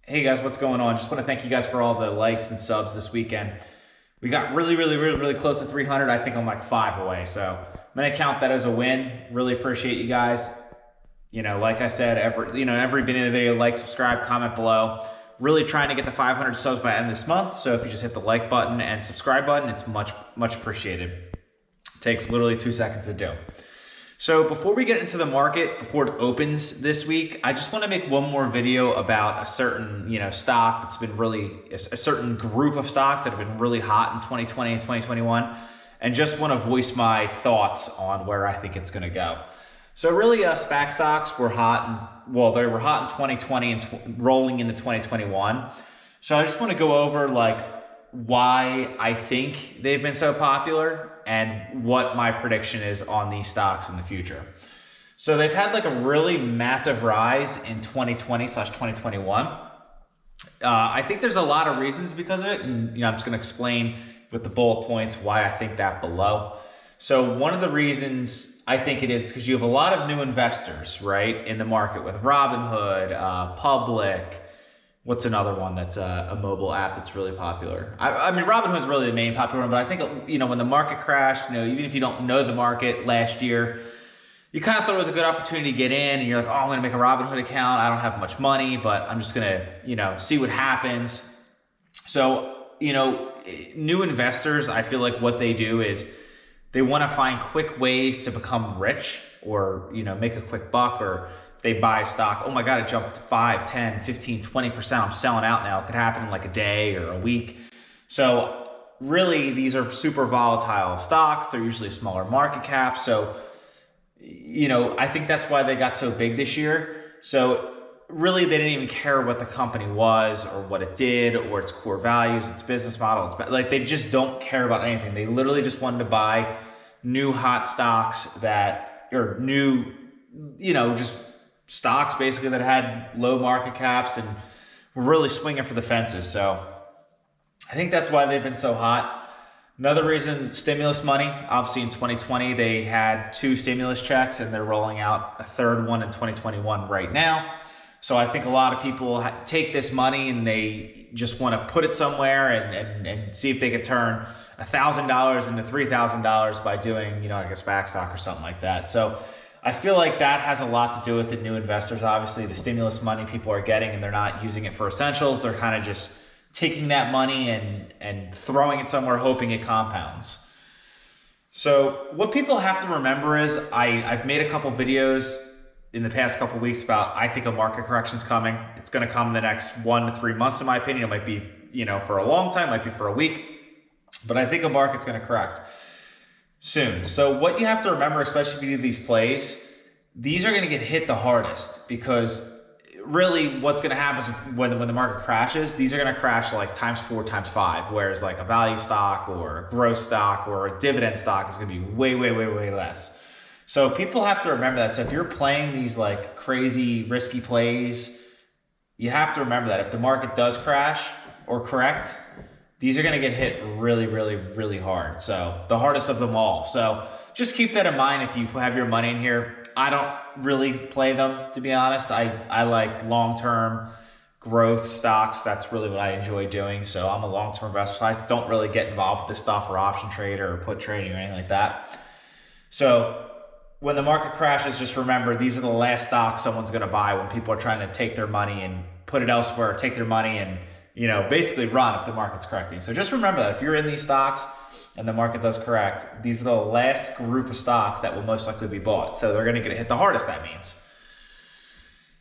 Hey guys, what's going on? Just want to thank you guys for all the likes and subs this weekend. We got really close to 300. I think I'm like 5 away. So I'm going to count that as a win. Really appreciate you guys. Like I said, every beginning of the video, like, subscribe, comment below. Really trying to get the 500 subs by the end of this month. So if you just hit the like button and subscribe button, it's much appreciated. It takes literally 2 seconds to do. So before we get into the market, before it opens this week, I just want to make one more video about a certain, stock that's been really, a certain group of stocks that have been really hot in 2020 and 2021, and just want to voice my thoughts on where I think it's going to go. So really, Spac stocks were hot, they were hot in 2020 and rolling into 2021. So I just want to go over why I think they've been so popular and what my prediction is on these stocks in the future. So they've had a really massive rise in 2020/2021. I think there's a lot of reasons because of it, and I'm just going to explain with the bullet points why I think that below. So one of the reasons I think it is because you have a lot of new investors, right, in the market with Robinhood, Public. What's another one that's a mobile app that's really popular? I mean, Robinhood's really the main popular one, but I think, when the market crashed, even if you don't know the market last year, you kind of thought it was a good opportunity to get in, and you're like, oh, I'm going to make a Robinhood account. I don't have much money, but I'm just going to, see what happens. So, new investors, I feel like what they do is they want to find quick ways to become rich or, make a quick buck, or they buy stock. Oh my God, it jumped 5, 10, 15, 20%. I'm selling out now. It could happen in a day or a week. So really, these are super volatile stocks. They're usually smaller market caps. So, I think that's why they got so big this year. So really, they didn't even care what the company was or what it did or its core values, its business model. They just don't care about anything. They literally just wanted to buy new hot stocks or new, just stocks basically that had low market caps and were really swinging for the fences. So I think that's why they've been so hot. Another reason, stimulus money. Obviously in 2020, they had 2 stimulus checks and they're rolling out a third one in 2021 right now. So I think a lot of people take this money and they just want to put it somewhere and see if they could turn $1,000 into $3,000 by doing, a Spac stock or something like that. So I feel like that has a lot to do with the new investors. Obviously, the stimulus money people are getting and they're not using it for essentials. They're kind of just taking that money and throwing it somewhere, hoping it compounds. So what people have to remember is I've made a couple videos in the past couple weeks about I think a market correction's coming. It's going to come in the next 1 to 3 months, in my opinion. It might be, for a long time, might be for a week, but I think a market's going to correct soon. So what you have to remember, especially if you do these plays, these are going to get hit the hardest because really what's going to happen is when the market crashes, these are going to crash times 4, times 5, whereas a value stock or a growth stock or a dividend stock is going to be way less. So people have to remember that. So if you're playing these crazy risky plays, you have to remember that if the market does crash or correct, these are going to get hit really hard. So the hardest of them all. So just keep that in mind if you have your money in here. I don't really play them, to be honest. I like long-term growth stocks. That's really what I enjoy doing. So I'm a long-term investor. So I don't really get involved with this stuff or option trader or put trading or anything like that. So when the market crashes, just remember these are the last stocks someone's going to buy when people are trying to take their money and put it elsewhere, take their money and basically run if the market's correcting. So just remember that if you're in these stocks and the market does correct, these are the last group of stocks that will most likely be bought. So they're going to get hit the hardest, that means.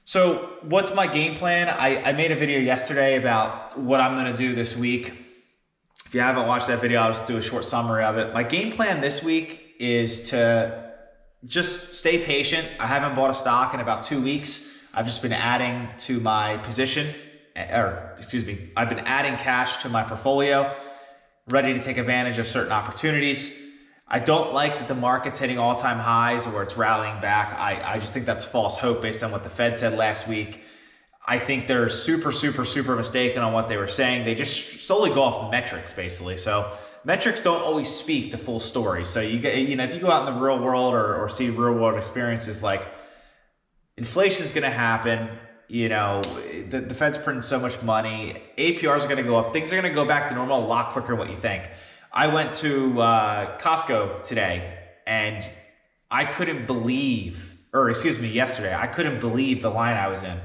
So what's my game plan? I made a video yesterday about what I'm going to do this week. If you haven't watched that video, I'll just do a short summary of it. My game plan this week is to just stay patient. I haven't bought a stock in about 2 weeks. I've just been adding to my position. I've been adding cash to my portfolio, ready to take advantage of certain opportunities. I don't like that the market's hitting all-time highs or it's rallying back. I just think that's false hope based on what the Fed said last week. I think they're super mistaken on what they were saying. They just solely go off metrics, basically. So metrics don't always speak the full story. So if you go out in the real world or see real world experiences, inflation is going to happen. you know, the Fed's printing so much money. APRs are going to go up. Things are going to go back to normal a lot quicker than what you think. I went to Costco today, and I couldn't believe, or excuse me, yesterday, I couldn't believe the line I was in.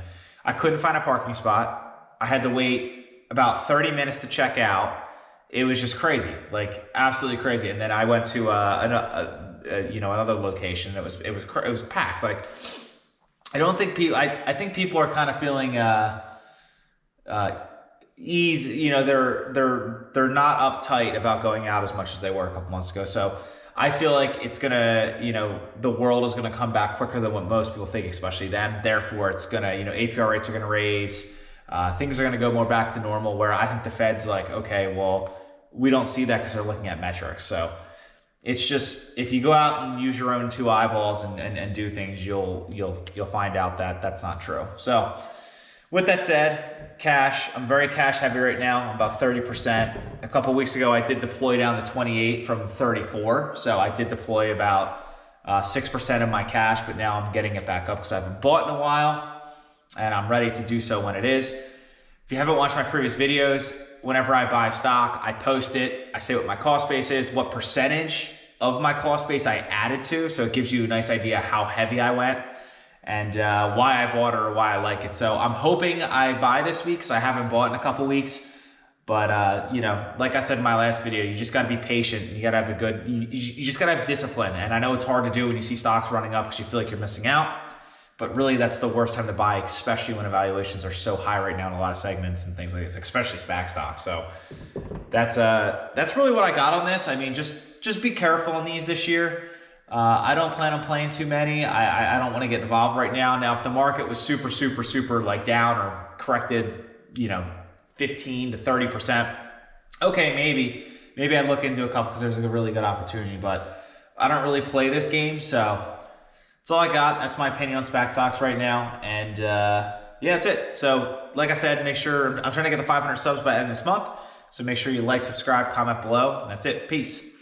I couldn't find a parking spot. I had to wait about 30 minutes to check out. It was just crazy, like absolutely crazy. And then I went to another location. It was packed. Like, I don't think people. I think people are kind of feeling ease. You know, they're not uptight about going out as much as they were a couple months ago. So I feel like it's gonna, you know, the world is gonna come back quicker than what most people think, especially then. Therefore, it's gonna, you know, APR rates are gonna raise. Things are gonna go more back to normal. Where I think the Fed's like, okay, well, we don't see that because they're looking at metrics. So it's just, if you go out and use your own two eyeballs and do things, you'll find out that that's not true. So with that said, cash, I'm very cash heavy right now. I'm about 30%. A couple weeks ago, I did deploy down to 28 from 34. So I did deploy about 6% of my cash, but now I'm getting it back up because I haven't bought in a while, and I'm ready to do so when it is. If you haven't watched my previous videos, whenever I buy stock, I post it. I say what my cost base is, what percentage of my cost base I added to. So it gives you a nice idea how heavy I went and why I bought it or why I like it. So I'm hoping I buy this week because I haven't bought in a couple weeks. But, you know, like I said in my last video, you just got to be patient. You got to have you just got to have discipline. And I know it's hard to do when you see stocks running up because you feel like you're missing out. But really, that's the worst time to buy, especially when evaluations are so high right now in a lot of segments and things like this, especially Spac stocks. So that's really what I got on this. I mean, just be careful on these this year. I don't plan on playing too many. I don't want to get involved right now. Now, if the market was super like down or corrected, you know, 15 to 30%, okay, maybe I'd look into a couple because there's a really good opportunity. But I don't really play this game, so. That's all I got. That's my opinion on Spac stocks right now. And yeah, that's it. So like I said, make sure, I'm trying to get the 500 subs by the end of this month. So make sure you like, subscribe, comment below. That's it. Peace.